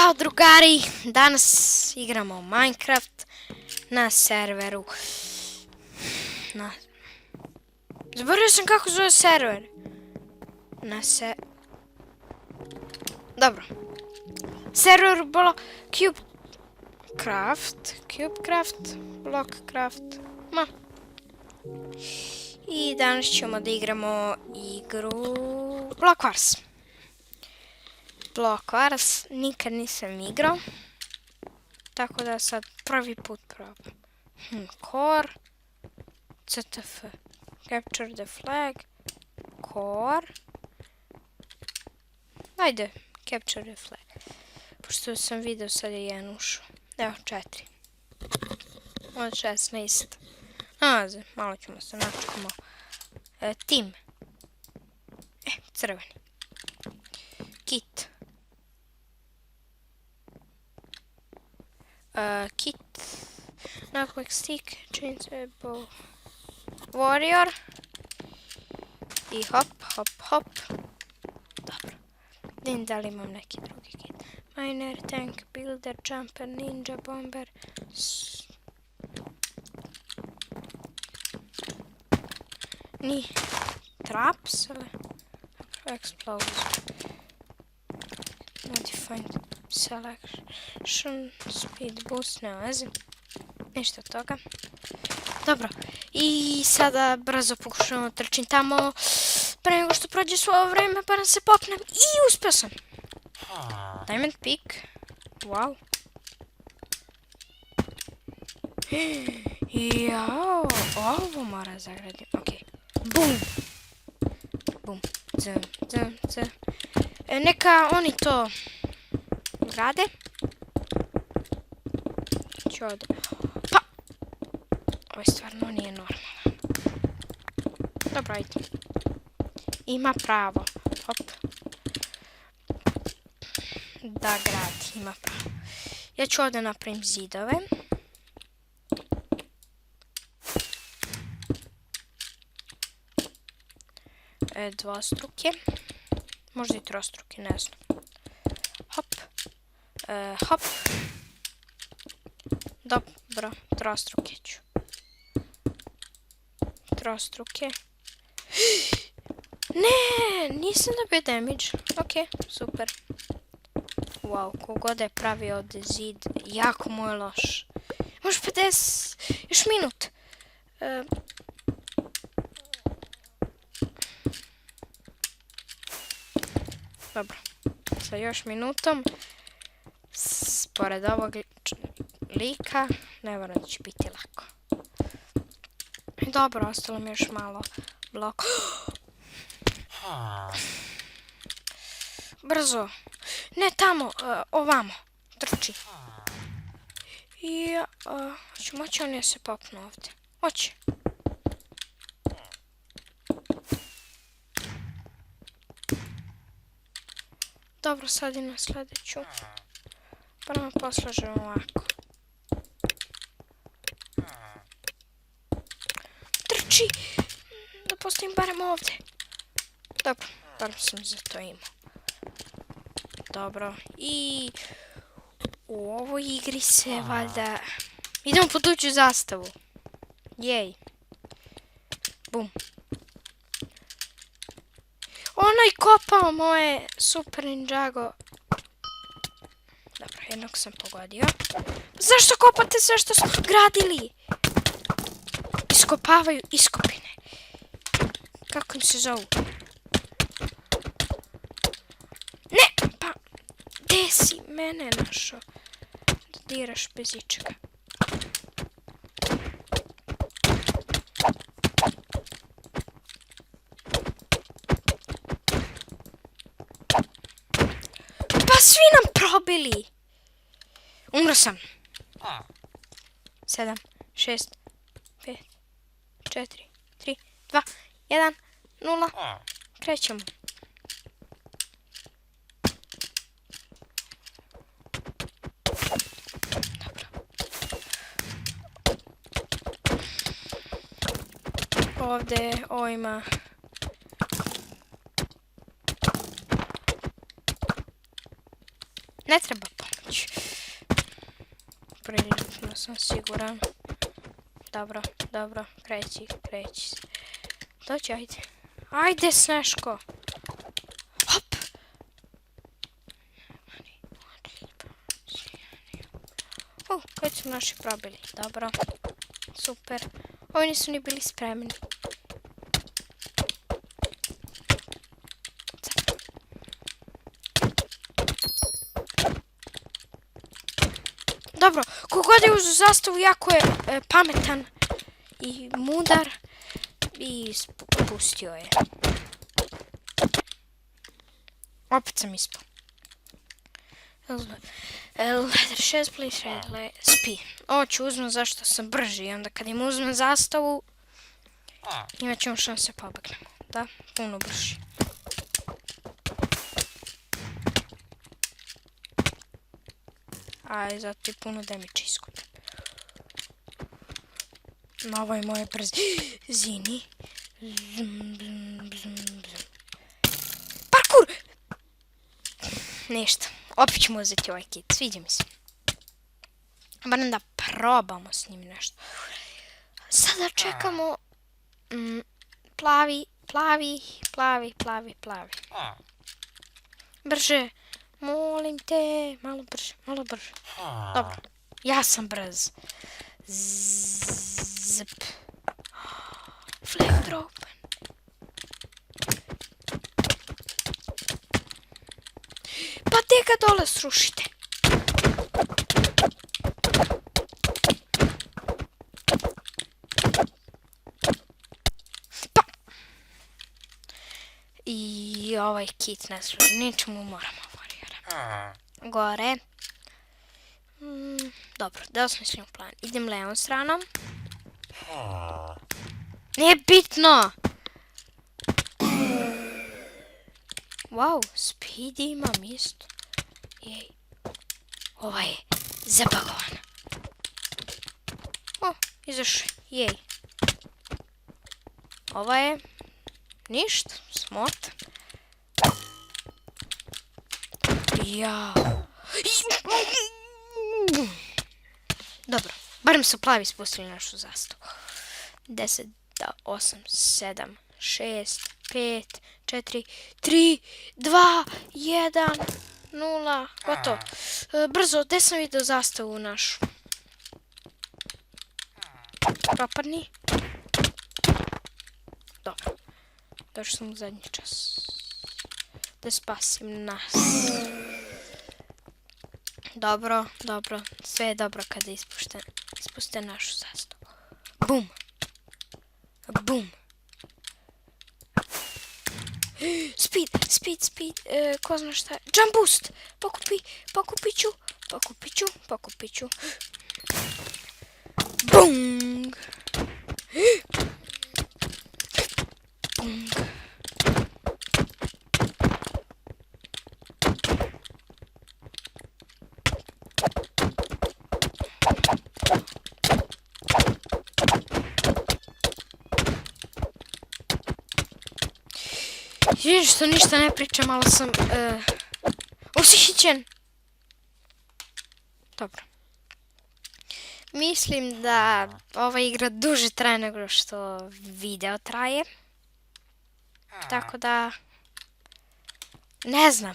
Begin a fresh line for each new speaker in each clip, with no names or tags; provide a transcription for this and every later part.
Ćao drugari, danas igramo Minecraft na serveru. Zaboravio sam kako zove server. Dobro. Server Cubecraft, Blockcraft. I danas ćemo da igramo igru Block Wars, nikad nisam igrao, tako da sad prvi put probam. Core, CTF, capture the flag, core, ajde, capture the flag, pošto sam vidio sad je jedan ušao, evo 4, od 16, malo ćemo se načekamo, team, crveni, kit, knockback stick, chainsaw bow, warrior i hop. Dobro. Vidim da li imam neki drugi kit. Miner, tank, builder, jumper, ninja, bomber. Ni traps, ali explosive. Modified selection, speed boost, ne vezi. Ništa od toga. Dobro. I sada brzo pokušamo trčim tamo pre nego što prođe svoje vreme pa da se popnem. I uspio sam. Diamond pick. Wow. Jao. Ovo mora zagradim. Ok. Bum. Bum. Zam. Neka oni to rade. Ću ovdje. Pa! Ovo stvarno nije normalno. Dobro, ajde. Ima pravo. Hop. Da gradi, ima pravo. Ja ću ovdje napravim zidove. Dvostruke. Možda i trostruke, ne znam. Hop. Hop. Dobro, trostruke ću. Trostruke. Ne, nisam dobio damage. Ok, super. Wow, kogod je pravio ovdje zid, jako mu je loš. Može 50, još minut. Dobro, sa još minutom, pored ovog lika, ne moram da će biti lako. Dobro, ostalo mi još malo blok. Brzo. Ne tamo, ovamo. Trči. I hoće moći on je se popnu ovdje. Hoće. Dobro, sad idem na sljedeću. Pa nam poslažemo ovako. Trči! Da postavim barem ovdje. Dobro, barem sam za to imao. Dobro, i u ovoj igri se valjda... Idemo po tuđu zastavu. Jej. Bum. Onaj kopao moje Super Ninjago. Dobro, jednog sam pogodio. Zašto kopate sve što su gradili? Iskopavaju iskopine. Kako im se zovu? Ne, pa... Gde si mene našao? Da diraš bez ičega. Pa svi nam probili! Umro sam. 7, 6, 5, 4, 3, 2, 1, 0. Krećemo. Ovdje ima ne treba pomoć. već prilično sam siguran. Dobro, dobro, kreći se. Dođi, ajde. Ajde, Sneško. Hop. Već su naši probili. Dobro. Super. Ovi nisu ni bili spremni. Dobro, kogod je uz zastavu jako je pametan i mudar i spustio je. Opet sam ispao. Letter 6, please red, spi. Ovo ću uzmem zašto sam brži i onda kad im uzmem zastavu imat ćemo šanse pobegnemo. Da, puno brži. A zato i puno damage iskupim. Na ovoj moje brzini. Parkour! Ništa. Opet ćemo uzeti ovaj kit. Sviđa mi se. Barem da probamo s njim nešto. Sada čekamo... plavi. Brže. Molim te. Malo brže. Dobro. Ja sam brz. Zp. Flag drop. Pa te ga dole srušite. Pa. I ovaj kit ne služi. Ničemu moramo gore. Dobro, da osmišljam plan. Idem levom stranom. Nije bitno. Wow, Speedy imam isto. Jej. Ova je zabagovana. O, izašao. Jej. Ova je ništa, smot. Jao. Dobro, barem su plavi spustili našu zastavu. 10, 8, 7, 6, 5, 4, 3, 2, 1, 0, gotovo. Brzo, gdje sam vidio zastavu našu? Propadni. Dobro, došli sam u zadnji čas. Da spasim nas. Dobro, sve je dobro kada ispuste našu zastavu. Bum. Speed, ko zna šta je? Jump boost, pokupit ću. Bung. Vidim što ništa ne pričam, ali sam ushićen. Dobro. Mislim da ova igra duže traje nego što video traje. Tako da... Ne znam.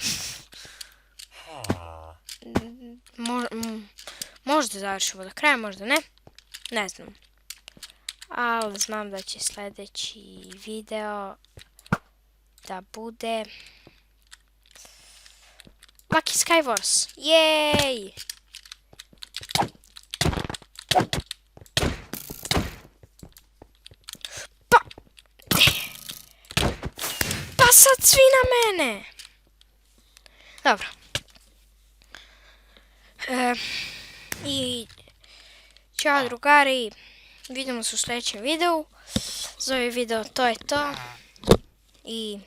Možda završimo do kraja, možda ne. Ne znam. Ali znam da će sljedeći video da bude Lucky Skywars. Jej! Pa sad svi na mene! Dobro. I ćao drugari, vidimo se u sljedećem videu. Za ovaj video to je to. I